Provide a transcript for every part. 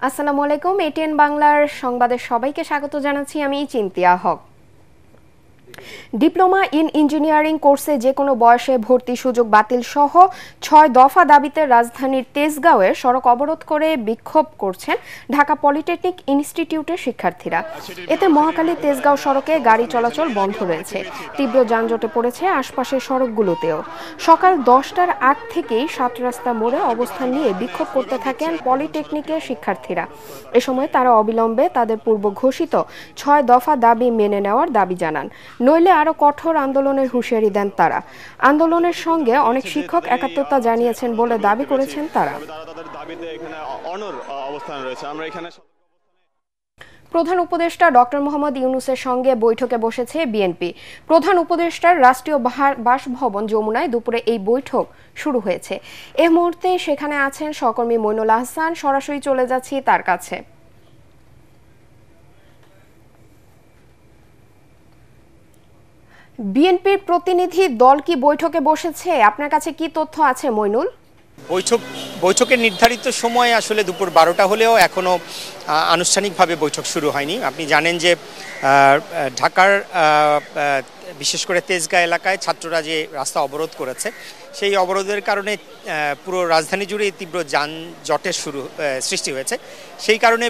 আসসালামু আলাইকুম। এটিএন বাংলার সংবাদে সবাইকে স্বাগত জানাচ্ছি। আমি চিন্তিয়া হক। ডিপ্লোমা ইন ইঞ্জিনিয়ারিং কোর্সে যে কোনো বয়সে ভর্তি সুযোগ বাতিল সহ ৬ দফা দাবিতে রাজধানীর তেজগাঁওয়ে সড়ক অবরোধ করে বিক্ষোভ করছেন ঢাকা পলিটেকনিক ইনস্টিটিউটের শিক্ষার্থীরা। এতে মহাখালী তেজগাঁও সড়কে গাড়ি চলাচল বন্ধ রয়েছে। তীব্র যানজটে পড়েছে আশপাশের সড়কগুলোতেও। সকাল ১০টার আগ থেকেই ৭ রাস্তা মোড়ে অবস্থান নিয়ে বিক্ষোভ করতে থাকেন পলিটেকনিকের শিক্ষার্থীরা। এ সময় তারা অবিলম্বে তাদের পূর্ব ঘোষিত ৬ দফা দাবি মেনে নেওয়ার দাবি জানান, নইলে আরো কঠোর আন্দোলনের হুঁশিয়ারি দেন তারা। আন্দোলনের সঙ্গে অনেক শিক্ষক একাত্মতা জানিয়েছেন বলে দাবি করেছেন তারা। প্রধান উপদেষ্টা ডক্টর মোহাম্মদ ইউনূসের সঙ্গে বৈঠকে বসেছে বিএনপি। প্রধান উপদেষ্টার রাষ্ট্রীয় বাসভবন যমুনায় দুপুরে এই বৈঠক শুরু হয়েছে। এ মুহূর্তে সেখানে আছেন সহকর্মী মইনুল আহসান। সরাসরি চলে যাচ্ছি তার কাছে। বিএনপির প্রতিনিধি দল কি বৈঠকে বসেছে? আপনার কাছে কি তথ্য আছে মইনুল? বৈঠকের নির্ধারিত সময় আসলে দুপুর ১২টা হলেও এখনো আনুষ্ঠানিকভাবে বৈঠক শুরু হয়নি। আপনি জানেন যে ঢাকার বিশেষ করে তেজগাঁ এলাকায় ছাত্ররা যে রাস্তা অবরোধ করেছে, সেই অবরোধের কারণে পুরো রাজধানী জুড়ে তীব্র যানজটের সৃষ্টি হয়েছে। সেই কারণে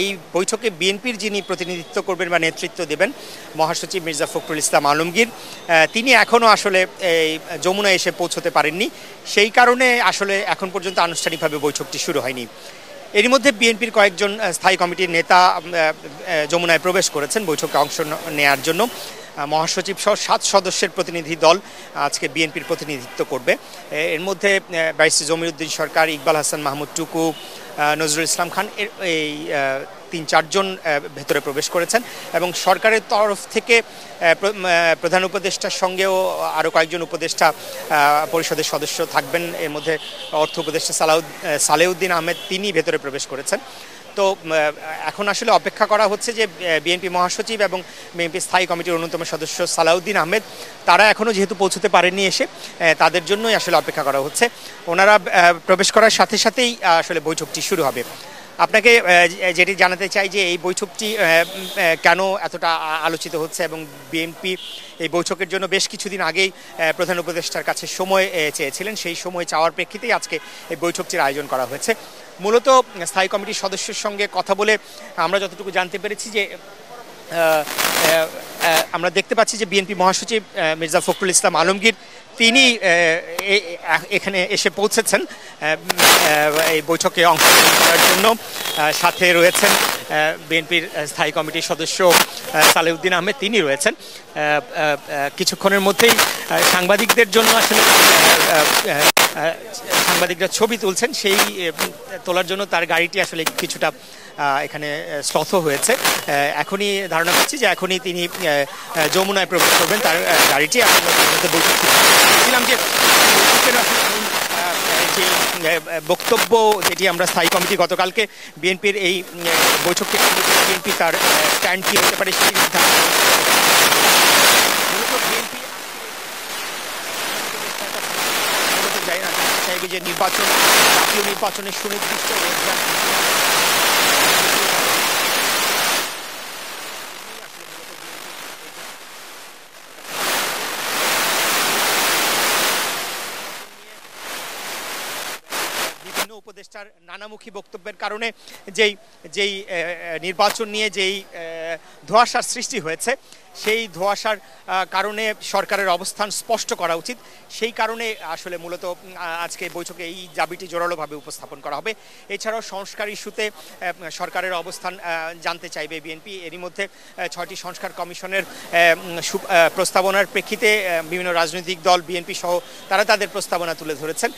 এই বৈঠকে বিএনপির যিনি প্রতিনিধিত্ব করবেন বা নেতৃত্ব দেবেন, মহাসচিব মির্জা ফখরুল ইসলাম আলমগীর, তিনি এখনও আসলে এই যমুনায় এসে পৌঁছতে পারেননি। সেই কারণে আসলে এখন পর্যন্ত আনুষ্ঠানিকভাবে বৈঠকটি শুরু হয়নি। এরই মধ্যে বিএনপির কয়েকজন স্থায়ী কমিটির নেতা যমুনায় প্রবেশ করেছেন বৈঠকে অংশ নেয়ার জন্য। মহাসচিব সহ ৭ সদস্যের প্রতিনিধি দল আজকে বিএনপির প্রতিনিধিত্ব করবে। এর মধ্যে ব্যারিস্টার জমিরুদ্দিন সরকার, ইকবাল হাসান মাহমুদ টুকু, নজরুল ইসলাম খান, এই ৩-৪ জন ভেতরে প্রবেশ করেছেন এবং সরকারের তরফ থেকে প্রধান উপদেষ্টার সঙ্গেও আরও কয়েকজন উপদেষ্টা পরিষদের সদস্য থাকবেন। এর মধ্যে অর্থ উপদেষ্টা সালেউদ্দিন আহমেদ, তিনি ভেতরে প্রবেশ করেছেন। তো এখন আসলে অপেক্ষা করা হচ্ছে যে বিএনপি মহাসচিব এবং বিএনপি স্থায়ী কমিটির অন্যতম সদস্য সালাউদ্দিন আহমেদ, তারা এখনও যেহেতু পৌঁছতে পারেননি এসে, তাদের জন্যই আসলে অপেক্ষা করা হচ্ছে। ওনারা প্রবেশ করার সাথে সাথেই আসলে বৈঠকটি শুরু হবে। আপনাকে যেটি জানাতে চাই যে এই বৈঠকটি কেন এতটা আলোচিত হচ্ছে এবং বিএনপি এই বৈঠকের জন্য বেশ কিছুদিন আগেই প্রধান উপদেষ্টার কাছে সময় চেয়েছিলেন। সেই সময় চাওয়ার প্রেক্ষিতেই আজকে এই বৈঠকটির আয়োজন করা হয়েছে। মূলত স্থায়ী কমিটির সদস্যের সঙ্গে কথা বলে আমরা যতটুকু জানতে পেরেছি যে আমরা দেখতে পাচ্ছি যে বিএনপি মহাসচিব মির্জা ফখরুল ইসলাম আলমগীর, তিনি এখানে এসে পৌঁছেছেন এই বৈঠকে অংশগ্রহণ করার জন্য। সাথে রয়েছেন বিএনপির স্থায়ী কমিটির সদস্য সালেউদ্দিন আহমেদ, তিনি রয়েছেন। কিছুক্ষণের মধ্যেই সাংবাদিকদের জন্য আসলে সাংবাদিকরা ছবি তুলছেন, সেই তোলার জন্য তার গাড়িটি আসলে কিছুটা এখানে স্তব্ধ হয়েছে। এখনই ধারণা করছি যে এখনই তিনি যমুনায় প্রবেশ করবেন, তার গাড়িটি। বলছিলাম যে বক্তব্য যেটি আমরা স্থায়ী কমিটি গতকালকে বিএনপির এই বৈঠকটি বিএনপি তার স্ট্যান্ড কি হতে পারে সেই চাইবে যে জাতীয় নির্বাচনের সুনির্দিষ্ট উপদেষ্টার নানামুখী বক্তব্যের কারণে যেই নির্বাচন নিয়ে যেই ধোঁয়াশার সৃষ্টি হয়েছে, সেই ধোঁয়াশার কারণে সরকারের অবস্থান স্পষ্ট করা উচিত। সেই কারণে আসলে মূলত আজকে বৈঠকে এই দাবিটি জোরালোভাবে উপস্থাপন করা হবে। এছাড়াও সংস্কার ইস্যুতে সরকারের অবস্থান জানতে চাইবে বিএনপি। এরই মধ্যে 6টি সংস্কার কমিশনের প্রস্তাবনার প্রেক্ষিতে বিভিন্ন রাজনৈতিক দল, বিএনপি সহ, তারা তাদের প্রস্তাবনা তুলে ধরেছেন।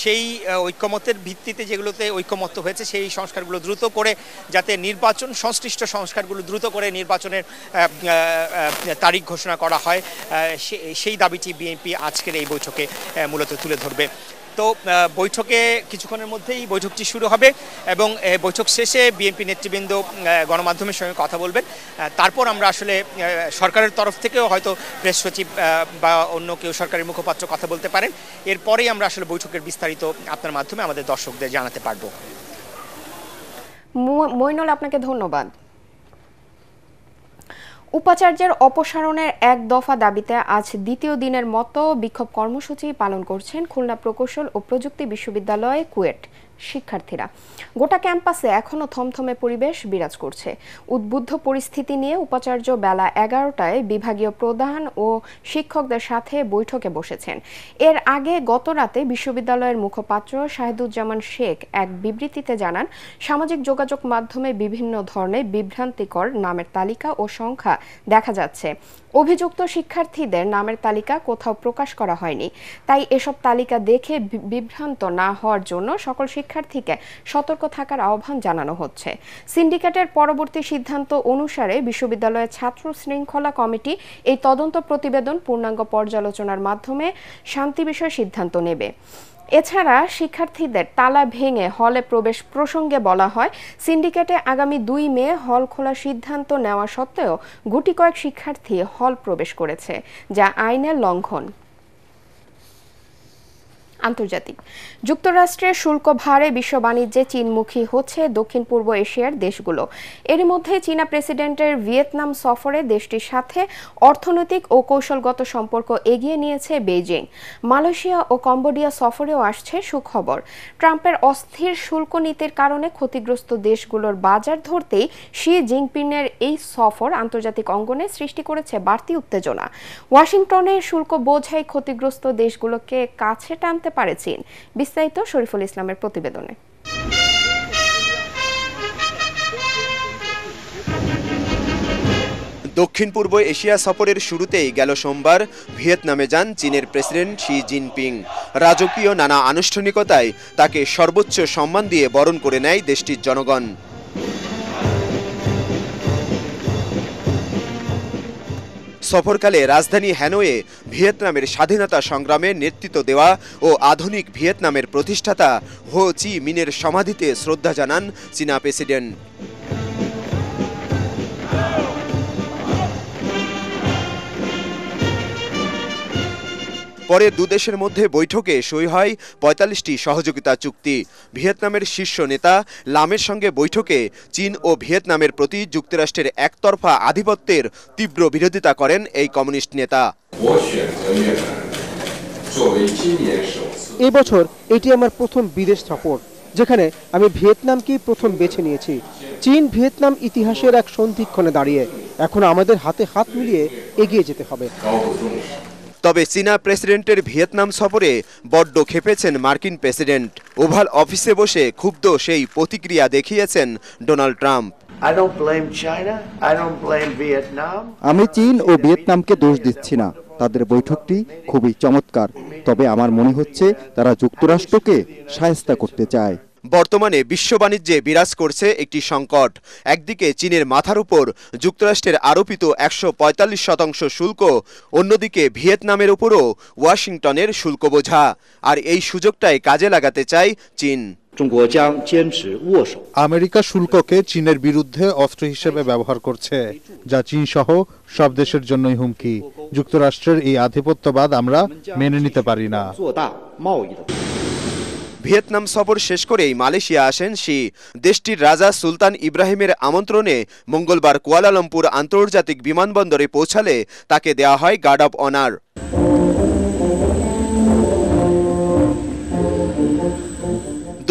সেই ঐক্যমতের ভিত্তিতে যেগুলোতে ঐক্যমত্য হয়েছে, সেই সংস্কারগুলো দ্রুত করে যাতে নির্বাচন, সংশ্লিষ্ট সংস্কারগুলো দ্রুত করে নির্বাচনের তারিখ ঘোষণা করা হয়, সেই দাবিটি বিএনপি আজকের এই বৈঠকে মূলত তুলে ধরবে। তো বৈঠকে কিছুক্ষণের মধ্যেই বৈঠকটি শুরু হবে এবং বৈঠক শেষে বিএনপি নেতৃবৃন্দ গণমাধ্যমের সঙ্গে কথা বলবেন। তারপর আমরা আসলে সরকারের তরফ থেকেও হয়তো প্রেস সচিব বা অন্য কেউ সরকারি মুখপাত্র কথা বলতে পারেন। এরপরেই আমরা আসলে বৈঠকের বিস্তারিত আপনার মাধ্যমে আমাদের দর্শকদের জানাতে পারবো। মইনুল, আপনাকে ধন্যবাদ। উপাচার্যের অপসারণের এক দফা দাবিতে আজ দ্বিতীয় দিনের মতো বিক্ষোভ কর্মসূচি পালন করছেন খুলনা প্রকৌশল ও প্রযুক্তি বিশ্ববিদ্যালয় কুয়েট শিক্ষার্থীরা। গোটা ক্যাম্পাসে এখনো থমথমে পরিবেশ বিরাজ করছে। উদ্বুদ্ধ পরিস্থিতি নিয়ে উপাচার্য বেলা 11টায় বিভাগীয় প্রধান ও শিক্ষকদের সাথে বৈঠকে বসেছেন। এর আগে গত রাতে বিশ্ববিদ্যালয়ের মুখপাত্র শাহিদুজ্জামান শেখ এক বিবৃতিতে জানান, সামাজিক যোগাযোগ মাধ্যমে বিভিন্ন ধরনের বিভ্রান্তিকর নামের তালিকা ও সংখ্যা দেখা যাচ্ছে। অভিযুক্ত শিক্ষার্থীদের নামের তালিকা কোথাও প্রকাশ করা হয়নি, তাই এসব তালিকা দেখে বিভ্রান্ত না হওয়ার জন্য সকল শিক্ষার্থীকে সতর্ক থাকার আহ্বান জানানো হচ্ছে। সিন্ডিকেটের পরবর্তী সিদ্ধান্ত অনুসারে বিশ্ববিদ্যালয়ের ছাত্র শৃঙ্খলা কমিটি এই তদন্ত প্রতিবেদন পূর্ণাঙ্গ পর্যালোচনার মাধ্যমে শান্তি বিষয়ে সিদ্ধান্ত নেবে। এছাড়া শিক্ষার্থীদের তালা ভেঙে হলে প্রবেশ প্রসঙ্গে বলা হয়, সিন্ডিকেটে আগামী 2 মে হল খোলার সিদ্ধান্ত নেওয়া সত্ত্বেও গুটি কয়েক শিক্ষার্থী হল প্রবেশ করেছে, যা আইনের লঙ্ঘন। আন্তর্জাতিক, যুক্তরাষ্ট্রের শুল্ক ভারে বিশ্ব বাণিজ্যে চীনমুখী হচ্ছে দক্ষিণ পূর্ব এশিয়ার দেশগুলো। এর মধ্যে চীনা প্রেসিডেন্টের ভিয়েতনাম সফরে দেশটির সাথে অর্থনৈতিক ও কৌশলগত সম্পর্ক এগিয়ে নিয়েছে বেইজিং। মালয়েশিয়া ও কম্বোডিয়া সফরেও আসছে সুখবর। ট্রাম্পের অস্থির শুল্ক নীতির কারণে ক্ষতিগ্রস্ত দেশগুলোর বাজার ধরতেই শি জিনপিংয়ের এই সফর আন্তর্জাতিক অঙ্গনে সৃষ্টি করেছে বাড়তি উত্তেজনা। ওয়াশিংটনে শুল্ক বোঝাই ক্ষতিগ্রস্ত দেশগুলোকে কাছে টানতে পারে চীন। বিস্তারিত শরীফুল ইসলামের প্রতিবেদনে। দক্ষিণ পূর্ব এশিয়া সফরের শুরুতেই গেল সোমবার ভিয়েতনামে যান চীনের প্রেসিডেন্ট শি জিনপিং। রাজকীয় নানা আনুষ্ঠানিকতায় তাকে সর্বোচ্চ সম্মান দিয়ে বরণ করে নেয় দেশটির জনগণ। সফরকালে রাজধানী হ্যানয়ে ভিয়েতনামের স্বাধীনতা সংগ্রামে নেতৃত্ব দেওয়া ও আধুনিক ভিয়েতনামের প্রতিষ্ঠাতা হো চি মিনের সমাধিতে শ্রদ্ধা জানান চীনা প্রেসিডেন্ট। পরে দুদেশের মধ্যে বৈঠকে সই হয় ৪৫টি সহযোগিতা চুক্তি। ভিয়েতনামের শীর্ষ নেতা লামের সঙ্গে বৈঠকে চীন ও ভিয়েতনামের প্রতি যুক্তরাষ্ট্রের একতরফা আধিপত্যের তীব্র বিরোধিতা করেন এই কমিউনিস্ট নেতা। এবছর এটি আমার প্রথম বিদেশ সফর, যেখানে আমি ভিয়েতনামকেই প্রথম বেছে নিয়েছি। চীন ভিয়েতনাম ইতিহাসের এক সন্ধিক্ষণে দাঁড়িয়ে এখন আমাদের হাতে হাত মিলিয়ে এগিয়ে যেতে হবে। তবে চীনা প্রেসিডেন্টের ভিয়েতনাম সফরে বড্ড ক্ষেপেছেন মার্কিন প্রেসিডেন্ট। ওভাল অফিসে বসে ক্ষুব্ধ সেই প্রতিক্রিয়া দেখিয়েছেন ডোনাল্ড ট্রাম্প। আমি চীন ও ভিয়েতনামকে দোষ দিচ্ছি না, তাদের বৈঠকটি খুবই চমৎকার। তবে আমার মনে হচ্ছে তারা যুক্তরাষ্ট্রকে শায়েস্তা করতে চায়। বর্তমানে বিশ্ব বাণিজ্যে বিরাজ করছে একটি সংকট। একদিকে চীনের মাথার উপর যুক্তরাষ্ট্রের আরোপিত ১৪৫% শুল্ক, অন্যদিকে ভিয়েতনামের উপরও ওয়াশিংটনের শুল্ক বোঝা। আর এই সুযোগটাই কাজে লাগাতে চায় চীন। আমেরিকা শুল্ককে চীনের বিরুদ্ধে অস্ত্র হিসেবে ব্যবহার করছে, যা চীন সহ সব দেশের জন্যই হুমকি। যুক্তরাষ্ট্রের এই আধিপত্যবাদ আমরা মেনে নিতে পারি না। ভিয়েতনাম সফর শেষ করেই মালয়েশিয়া আসেন শি। দেশটির রাজা সুলতান ইব্রাহিমের আমন্ত্রণে মঙ্গলবার কুয়ালালামপুর আন্তর্জাতিক বিমানবন্দরে পৌঁছালে তাকে দেওয়া হয় গার্ড অব অনার।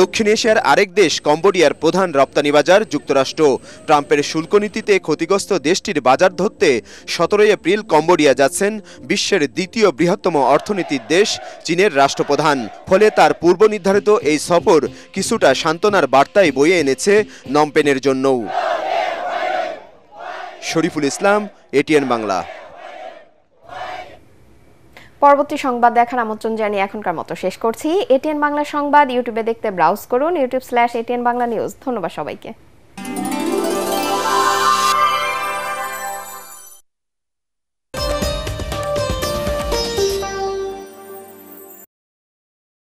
দক্ষিণ এশিয়ার আরেক দেশ কম্বোডিয়ার প্রধান রপ্তানি বাজার যুক্তরাষ্ট্র। ট্রাম্পের শুল্ক নীতিতে ক্ষতিগ্রস্ত দেশটির বাজার ধরতে ১৭ এপ্রিল কম্বোডিয়া যাচ্ছেন বিশ্বের দ্বিতীয় বৃহত্তম অর্থনীতির দেশ চীনের রাষ্ট্রপ্রধান। ফলে তার পূর্ব নির্ধারিত এই সফর কিছুটা সান্ত্বনার বার্তাই বয়ে এনেছে নমপেনের জন্যও। শরীফুল ইসলাম, এটিএন বাংলা। পরবর্তী সংবাদ দেখার আমন্ত্রণ জানিয়ে এখনকার মতো শেষ করছি। এটিএন বাংলা সংবাদ ইউটিউবে দেখতে ব্রাউজ করুন, youtube/ATN Bangla News। ধন্যবাদ সবাইকে।